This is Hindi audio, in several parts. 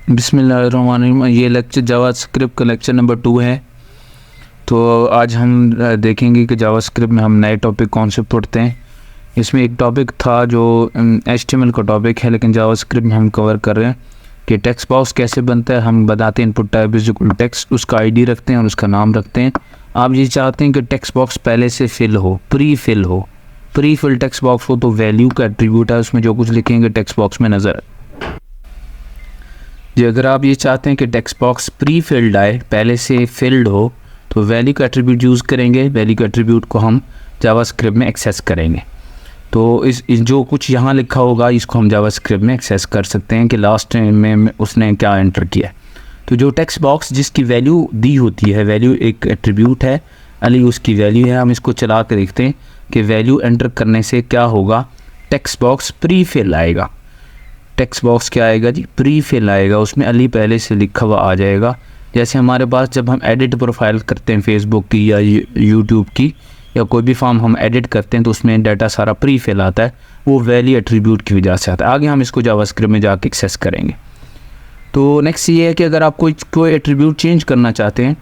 बिस्मिल्लाहिर्रहमानिर्रहीम। ये लेक्चर जावास्क्रिप्ट का लेक्चर नंबर 2 है। तो आज हम देखेंगे कि जावास्क्रिप्ट में हम नए टॉपिक कौन से पढ़ते हैं। इसमें एक टॉपिक था जो HTML का टॉपिक है, लेकिन जावास्क्रिप्ट में हम कवर कर रहे हैं कि टेक्स्ट बॉक्स कैसे बनता है। हम बताते हैं input type is equal text, उसका आईडी रखते हैं और उसका नाम रखते हैं। आप ये चाहते हैं कि टेक्स्ट बॉक्स पहले से फिल हो, प्री फिल टेक्स्ट बॉक्स हो, तो वैल्यू का एट्रीब्यूट है, उसमें जो कुछ लिखेंगे टेक्स्ट बॉक्स में नज़र जी। अगर आप ये चाहते हैं कि टेक्स्ट बॉक्स प्री फिल्ड आए, पहले से फिल्ड हो, तो वैल्यू का एट्रीब्यूट यूज़ करेंगे। वैल्यू का एट्रीब्यूट को हम जावास्क्रिप्ट में एक्सेस करेंगे। तो इस जो कुछ यहाँ लिखा होगा इसको हम जावास्क्रिप्ट में एक्सेस कर सकते हैं कि लास्ट में उसने क्या एंटर किया। तो जो टेक्स्ट बॉक्स जिसकी वैल्यू दी होती है, वैल्यू एक एट्रीब्यूट है, अली उसकी वैल्यू है। हम इसको चला कर देखते हैं कि वैल्यू एंटर करने से क्या होगा। टेक्स्ट बॉक्स प्री फिल आएगा। टेक्स्ट बॉक्स क्या आएगा जी? प्री फिल आएगा। उसमें अली पहले से लिखा हुआ आ जाएगा। जैसे हमारे पास जब हम एडिट प्रोफाइल करते हैं फेसबुक की या यूट्यूब की या कोई भी फॉर्म हम एडिट करते हैं, तो उसमें डाटा सारा प्री फिल आता है, वो वैल्यू एट्रीब्यूट की वजह से आता है। आगे हम इसको जावास्क्रिप्ट में जाके एक्सेस करेंगे। तो नेक्स्ट ये है कि अगर आप कोई एट्रीब्यूट चेंज करना चाहते हैं,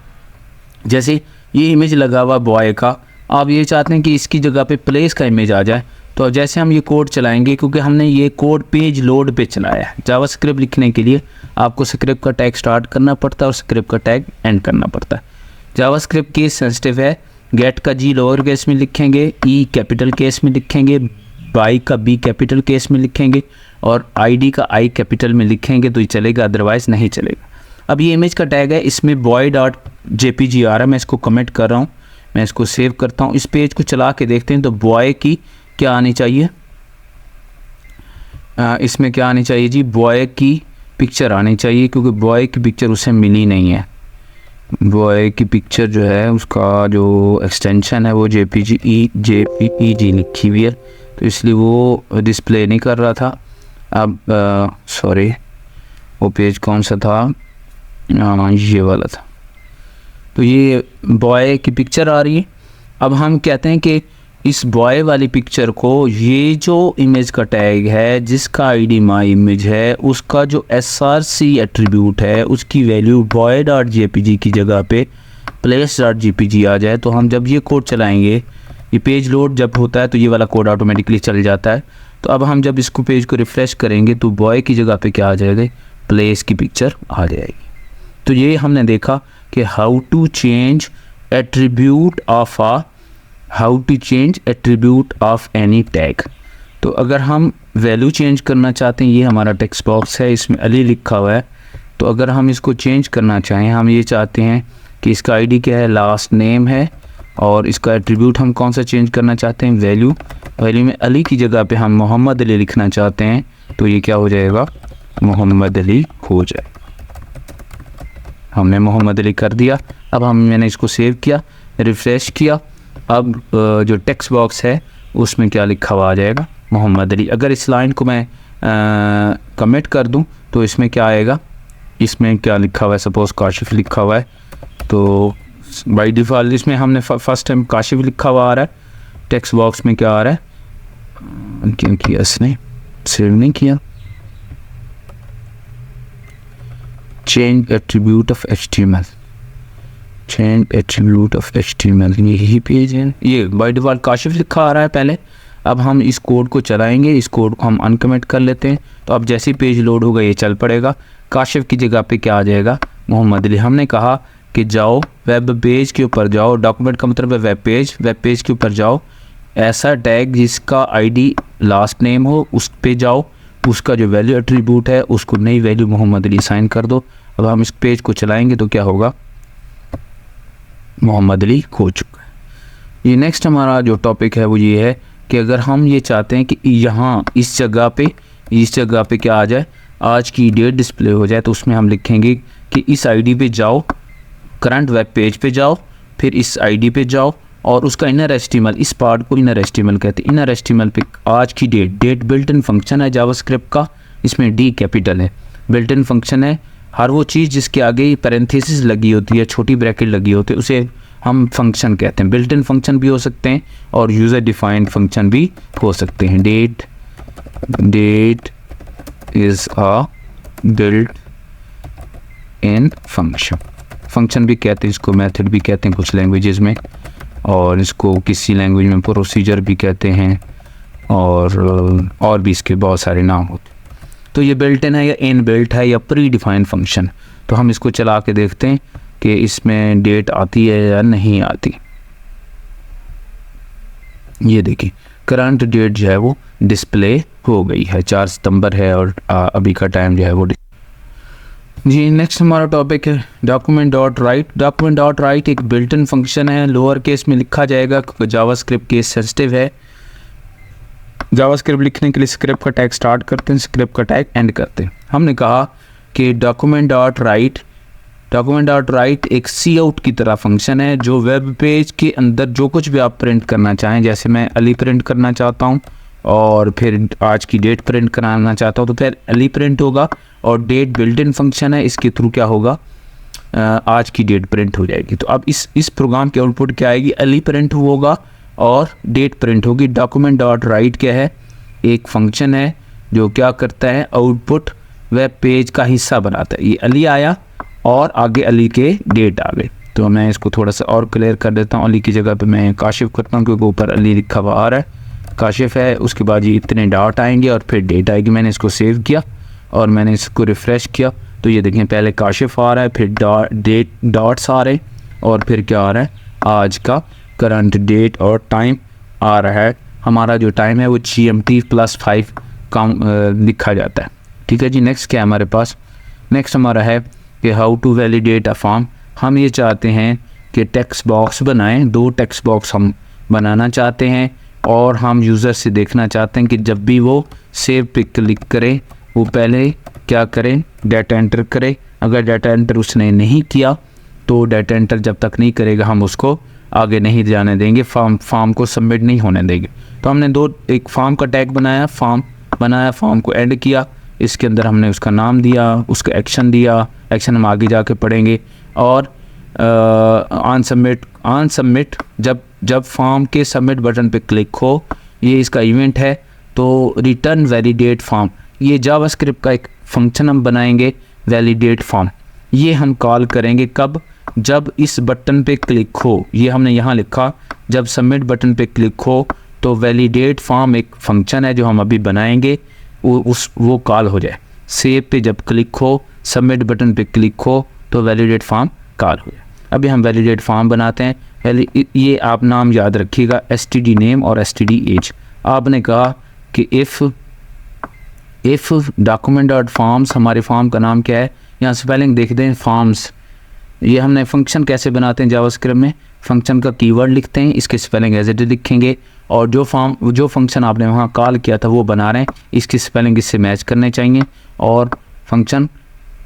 जैसे ये इमेज लगा हुआ बॉय का, आप ये चाहते हैं कि इसकी जगह पे प्लेस का इमेज आ जाए, तो जैसे हम ये कोड चलाएंगे, क्योंकि हमने ये कोड पेज लोड पे चलाया है। जावास्क्रिप्ट लिखने के लिए आपको स्क्रिप्ट का टैग स्टार्ट करना पड़ता है और स्क्रिप्ट का टैग एंड करना पड़ता है। जावास्क्रिप्ट केस सेंसिटिव है। गेट का जी लोअर केस में लिखेंगे, ई कैपिटल केस में लिखेंगे, बाई का बी कैपिटल केस में लिखेंगे और आईडी का आई कैपिटल में लिखेंगे तो ये चलेगा, अदरवाइज़ नहीं चलेगा। अब ये इमेज का टैग है, इसमें boy.jpg आ रहा है। मैं इसको कमेंट कर रहा हूँ, मैं इसको सेव करता हूँ। इस पेज को चला के देखते हैं तो बॉय की क्या आनी चाहिए, इसमें क्या आनी चाहिए जी? बॉय की पिक्चर आनी चाहिए, क्योंकि बॉय की पिक्चर उसे मिली नहीं है। बॉय की पिक्चर जो है उसका जो एक्सटेंशन है वो JPEG लिखी हुई है, तो इसलिए वो डिस्प्ले नहीं कर रहा था। अब सॉरी, वो पेज कौन सा था? ये वाला था। तो ये बॉय की पिक्चर आ रही है। अब हम कहते हैं कि इस बॉय वाली पिक्चर को ये जो इमेज का टैग है, जिसका आईडी माई इमेज है, उसका जो src एट्रीब्यूट है, उसकी वैल्यू boy.jpg की जगह पे place.jpg आ जाए, तो हम जब ये कोड चलाएंगे, ये पेज लोड जब होता है तो ये वाला कोड ऑटोमेटिकली चल जाता है। तो अब हम जब इसको पेज को रिफ़्रेश करेंगे तो बॉय की जगह पे क्या आ जाएगा? प्लेस की पिक्चर आ जाएगी। तो ये हमने देखा कि how to change attribute of any tag. तो अगर हम वैल्यू चेंज करना चाहते हैं, ये हमारा टेक्स्ट बॉक्स है, इसमें अली लिखा हुआ है। तो अगर हम इसको चेंज करना चाहें, हम ये चाहते हैं कि इसका आईडी क्या है? लास्ट नेम है। और इसका एट्रीब्यूट हम कौन सा चेंज करना चाहते हैं? वैल्यू में अली की जगह पे हम मोहम्मद अली लिखना चाहते हैं, तो ये क्या हो जाएगा? मोहम्मद अली हो जाए। हमने मोहम्मद अली कर दिया। अब मैंने इसको सेव किया, रिफ़्रेश किया। अब जो टेक्स्ट बॉक्स है उसमें क्या लिखा हुआ आ जाएगा? मोहम्मद अली। अगर इस लाइन को मैं कमेंट कर दूं तो इसमें क्या आएगा? इसमें क्या लिखा हुआ है? सपोज़ काशिफ लिखा हुआ है, तो बाय डिफ़ॉल्ट इसमें हमने फर्स्ट टाइम काशिफ लिखा हुआ आ रहा है। टेक्स्ट बॉक्स में क्या आ रहा है? क्या किया इसने? सेव नहीं किया। चेंज एट्रीब्यूट ऑफ HTML, यही पेज है। ये बाय डिफ़ॉल्ट काशिफ लिखा आ रहा है पहले। अब हम इस कोड को चलाएंगे, इस कोड को हम अनकमेंट कर लेते हैं। तो अब जैसे पेज लोड होगा ये चल पड़ेगा। काशिफ की जगह पे क्या आ जाएगा? मोहम्मद अली। हमने कहा कि जाओ वेब पेज के ऊपर जाओ, डॉक्यूमेंट का मतलब है वेब पेज के ऊपर जाओ, ऐसा टैग जिसका आईडी लास्ट नेम हो उस पे जाओ, उसका जो वैल्यू एट्रीब्यूट है उसको नई वैल्यू मोहम्मद अली साइन कर दो। अब हम इस पेज को चलाएंगे तो क्या होगा? मोहम्मद अली हो चुका है। ये नेक्स्ट हमारा जो टॉपिक है वो ये है कि अगर हम ये चाहते हैं कि यहाँ इस जगह पे क्या आ जाए? आज की डेट डिस्प्ले हो जाए, तो उसमें हम लिखेंगे कि इस आईडी पे जाओ, करंट वेब पेज पे जाओ, फिर इस आईडी पे जाओ और उसका इनर HTML, इस पार्ट को इनर HTML कहते हैं। इनर HTML पे आज की डेट बिल्ट इन फंक्शन है जावास्क्रिप्ट का, इसमें D कैपिटल है, बिल्ट इन फंक्शन है। हर वो चीज़ जिसके आगे पैरेंथेसिस लगी होती है, छोटी ब्रैकेट लगी होती है, उसे हम फंक्शन कहते हैं। बिल्ट इन फंक्शन भी हो सकते हैं और यूज़र डिफाइंड फंक्शन भी हो सकते हैं। That is a built in function. Function भी कहते हैं इसको, मेथड भी कहते हैं कुछ लैंग्वेजेस में, और इसको किसी लैंग्वेज में प्रोसीजर भी कहते हैं, और भी इसके बहुत सारे नाम होते हैं। तो ये बिल्ट इन है या इन बिल्ट है या प्री डिफाइंड फंक्शन। तो हम इसको चला के देखते हैं कि इसमें डेट आती है या नहीं आती। ये देखिए करंट डेट जो है वो डिस्प्ले हो गई है, 4 सितंबर है और अभी का टाइम जो है वो जी। नेक्स्ट हमारा टॉपिक है document dot right. Document dot right एक बिल्ट इन फंक्शन है, लोअर केस में लिखा जाएगा क्योंकि जावास्क्रिप्ट केस सेंसिटिव है। जावास्क्रिप्ट लिखने के लिए स्क्रिप्ट का टैग स्टार्ट करते हैं, स्क्रिप्ट का टैग एंड करते हैं। हमने कहा कि डॉक्यूमेंट डॉट राइट एक सी आउट की तरह फंक्शन है जो वेब पेज के अंदर जो कुछ भी आप प्रिंट करना चाहें, जैसे मैं अली प्रिंट करना चाहता हूं और फिर आज की डेट प्रिंट कराना चाहता हूं तो फिर अली प्रिंट होगा, और डेट बिल्ट इन फंक्शन है, इसके थ्रू क्या होगा, आज की डेट प्रिंट हो जाएगी। तो अब इस प्रोग्राम की आउटपुट क्या आएगी, अली प्रिंट होगा और डेट प्रिंट होगी। डॉक्यूमेंट डॉट राइट क्या है, एक फंक्शन है जो क्या करता है, आउटपुट वेब पेज का हिस्सा बनाता है। ये अली आया और आगे अली के डेट आ गए। तो मैं इसको थोड़ा सा और क्लियर कर देता हूँ। अली की जगह पे मैं काशिफ करता हूँ क्योंकि ऊपर अली लिखा हुआ आ रहा है, काशिफ है। उसके बाद ये इतने डॉट आएंगे और फिर डेट आएगी। मैंने इसको सेव किया और मैंने इसको रिफ़्रेश किया तो ये देखें पहले काशिफ आ रहा है, फिर डॉट्स आ रहे हैं और फिर क्या आ रहा है, आज का करंट डेट और टाइम आ रहा है। हमारा जो टाइम है वो GMT+5 काम लिखा जाता है। ठीक है जी। नेक्स्ट क्या है हमारे पास, नेक्स्ट हमारा है कि how to validate a form. हम ये चाहते हैं कि टेक्स्ट बॉक्स बनाएं, 2 टेक्स्ट बॉक्स हम बनाना चाहते हैं और हम यूज़र से देखना चाहते हैं कि जब भी वो सेव पे क्लिक करे वो पहले क्या करें, डाटा एंटर करे। अगर डाटा एंटर उसने नहीं किया तो डाटा एंटर जब तक नहीं करेगा हम उसको आगे नहीं जाने देंगे, फॉर्म को सबमिट नहीं होने देंगे। तो हमने एक फॉर्म का टैग बनाया, फॉर्म को ऐड किया, इसके अंदर हमने उसका नाम दिया, उसका एक्शन दिया, एक्शन हम आगे जाके पढ़ेंगे। और ऑन सबमिट जब फॉर्म के सबमिट बटन पे क्लिक हो, ये इसका इवेंट है। तो रिटर्न वैलिडेट फॉर्म, ये जावास्क्रिप्ट का एक फंक्शन हम बनाएंगे वैलिडेट फॉर्म। ये हम कॉल करेंगे कब, जब इस बटन पे क्लिक हो। ये हमने यहाँ लिखा जब सबमिट बटन पे क्लिक हो तो वैलिडेट फॉर्म एक फंक्शन है जो हम अभी बनाएंगे, वो कॉल हो जाए। सेव पे जब क्लिक हो, सबमिट बटन पे क्लिक हो तो वैलिडेट फॉर्म कॉल हो जाए। अभी हम वैलिडेट फॉर्म बनाते हैं। ये आप नाम याद रखिएगा, std नेम और std एज। आपने कहा कि इफ़ डॉक्यूमेंट डॉट फॉर्म्स, हमारे फॉर्म का नाम क्या है, यहाँ स्पेलिंग देख दें फॉर्म्स। ये हमने फंक्शन कैसे बनाते हैं जावास्क्रिप्ट में, फंक्शन का कीवर्ड लिखते हैं, इसके स्पेलिंग एज इट इज लिखेंगे, और जो फंक्शन आपने वहाँ कॉल किया था वो बना रहे हैं, इसकी स्पेलिंग इससे मैच करने चाहिए। और फंक्शन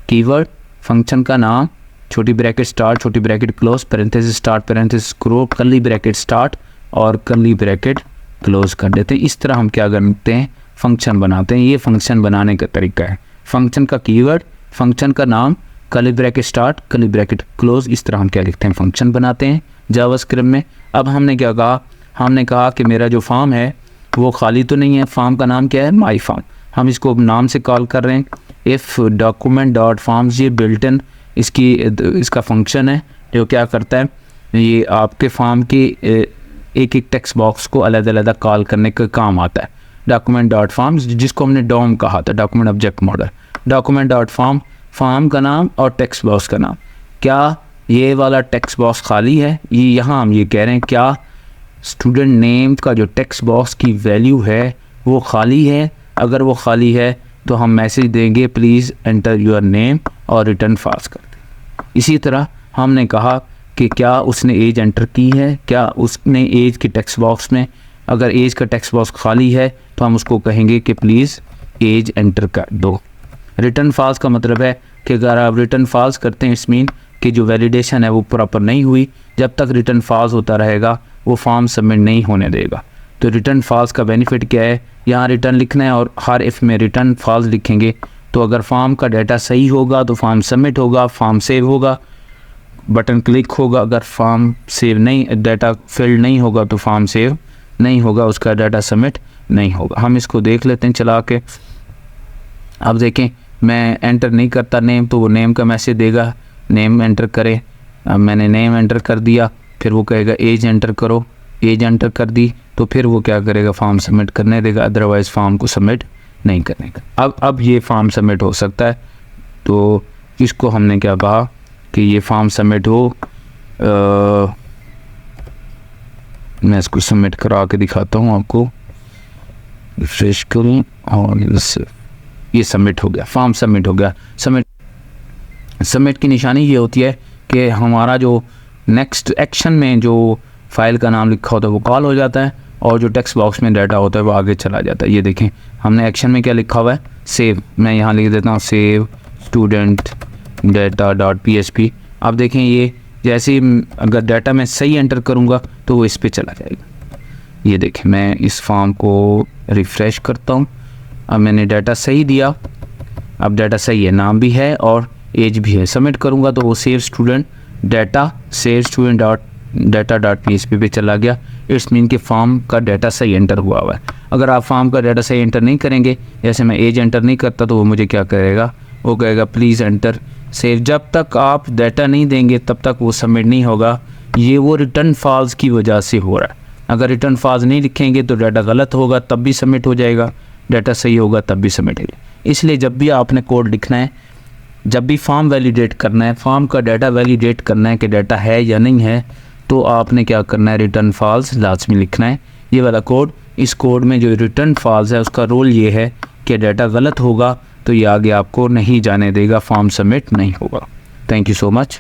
कीवर्ड, फंक्शन का नाम, छोटी ब्रैकेट स्टार्ट, छोटी bracket close, parenthesis start, parenthesis close, curly bracket start और कर्ली ब्रैकेट क्लोज कर देते हैं। इस तरह हम क्या करते हैं, फंक्शन बनाते हैं। ये फंक्शन बनाने का तरीका है। फंक्शन का कीवर्ड, फंक्शन का नाम, curly bracket start, curly bracket close, इस तरह हम क्या लिखते हैं, फंक्शन बनाते हैं जावास्क्रिप्ट में। अब हमने क्या कहा, हमने कहा कि मेरा जो फॉर्म है वो खाली तो नहीं है, फॉर्म का नाम क्या है, माई फॉर्म। हम इसको नाम से कॉल कर रहे हैं। इफ़ डॉक्यूमेंट डॉट फॉर्म्स, ये बिल्ट इन इसका फंक्शन है जो क्या करता है, ये आपके फॉर्म की एक टेक्स्ट बॉक्स को अलग अलग कॉल करने का काम आता है। डॉक्यूमेंट डॉट फॉर्म्स, जिसको हमने डॉम कहा था, document object model. Document dot form का नाम और टेक्स्ट बॉक्स का नाम। क्या ये वाला टेक्स्ट बॉक्स खाली है, ये यहाँ हम ये कह रहे हैं क्या स्टूडेंट नेम का जो टेक्स्ट बॉक्स की वैल्यू है वो खाली है। अगर वो खाली है तो हम मैसेज देंगे प्लीज़ एंटर योर नेम और रिटर्न फॉल्स कर दें। इसी तरह हमने कहा कि क्या उसने एज एंटर की है, क्या उसने एज के टेक्स्ट बॉक्स में, अगर एज का टेक्स्ट बॉक्स खाली है तो हम उसको कहेंगे कि प्लीज़ एज एंटर कर दो। रिटर्न फॉल्स का मतलब है कि अगर आप रिटर्न फॉल्स करते हैं, इट्स मीन कि जो वैलिडेशन है वो प्रॉपर नहीं हुई। जब तक रिटर्न फॉल्स होता रहेगा वो फॉर्म सबमिट नहीं होने देगा। तो रिटर्न फॉल्स का बेनिफिट क्या है, यहाँ रिटर्न लिखना है और हर इफ़ में रिटर्न फॉल्स लिखेंगे तो अगर फॉर्म का डाटा सही होगा तो फॉर्म सबमिट होगा, फॉर्म सेव होगा, बटन क्लिक होगा। अगर फॉर्म सेव नहीं, डाटा फिल्ड नहीं होगा तो फॉर्म सेव नहीं होगा, उसका डाटा सबमिट नहीं होगा। हम इसको देख लेते हैं चला के। अब देखें मैं एंटर नहीं करता नेम, तो वो नेम का मैसेज देगा, नेम एंटर करें। अब मैंने नेम एंटर कर दिया, फिर वो कहेगा एज एंटर करो, एज एंटर कर दी, तो फिर वो क्या करेगा, फॉर्म सबमिट करने देगा, अदरवाइज़ फॉर्म को सबमिट नहीं करने का। अब ये फॉर्म सबमिट हो सकता है। तो इसको हमने क्या कहा कि ये फॉर्म सबमिट हो, मैं इसको सबमिट करा के दिखाता हूँ आपको, रिफ्रेश करूँ और ये सबमिट हो गया, फॉर्म सबमिट हो गया। सबमिट की निशानी ये होती है कि हमारा जो नेक्स्ट एक्शन में जो फाइल का नाम लिखा होता है वो कॉल हो जाता है, और जो टेक्स्ट बॉक्स में डाटा होता है वो आगे चला जाता है। ये देखें हमने एक्शन में क्या लिखा हुआ है, सेव, मैं यहाँ लिख देता हूँ save student data dot PHP। अब देखें ये जैसे अगर डाटा मैं सही एंटर करूँगा तो वो इस पर चला जाएगा। ये देखें मैं इस फॉर्म को रिफ़्रेश करता हूँ, अब मैंने डाटा सही दिया, अब डाटा सही है, नाम भी है और एज भी है। सबमिट करूँगा तो वो save student data dot PHP पे चला गया। इट्स मीन कि फॉर्म का डाटा सही एंटर हुआ है। अगर आप फॉर्म का डाटा सही एंटर नहीं करेंगे, जैसे मैं एज एंटर नहीं करता, तो वो मुझे क्या करेगा, वो कहेगा प्लीज़ एंटर सेव। जब तक आप डाटा नहीं देंगे तब तक वो सबमिट नहीं होगा। ये वो रिटर्न फॉल्स की वजह से हो रहा है। अगर रिटर्न फॉल्स नहीं लिखेंगे तो डाटा गलत होगा तब भी सबमिट हो जाएगा, डाटा सही होगा तब भी सबमिट होगा। इसलिए जब भी आपने कोड लिखना है, जब भी फॉर्म वैलिडेट करना है, फॉर्म का डाटा वैलिडेट करना है कि डाटा है या नहीं है, तो आपने क्या करना है, रिटर्न फॉल्स लाजमी लिखना है। ये वाला कोड, इस कोड में जो रिटर्न फॉल्स है उसका रोल ये है कि डाटा गलत होगा तो ये आगे आपको नहीं जाने देगा, फॉर्म सबमिट नहीं होगा। Thank you so much.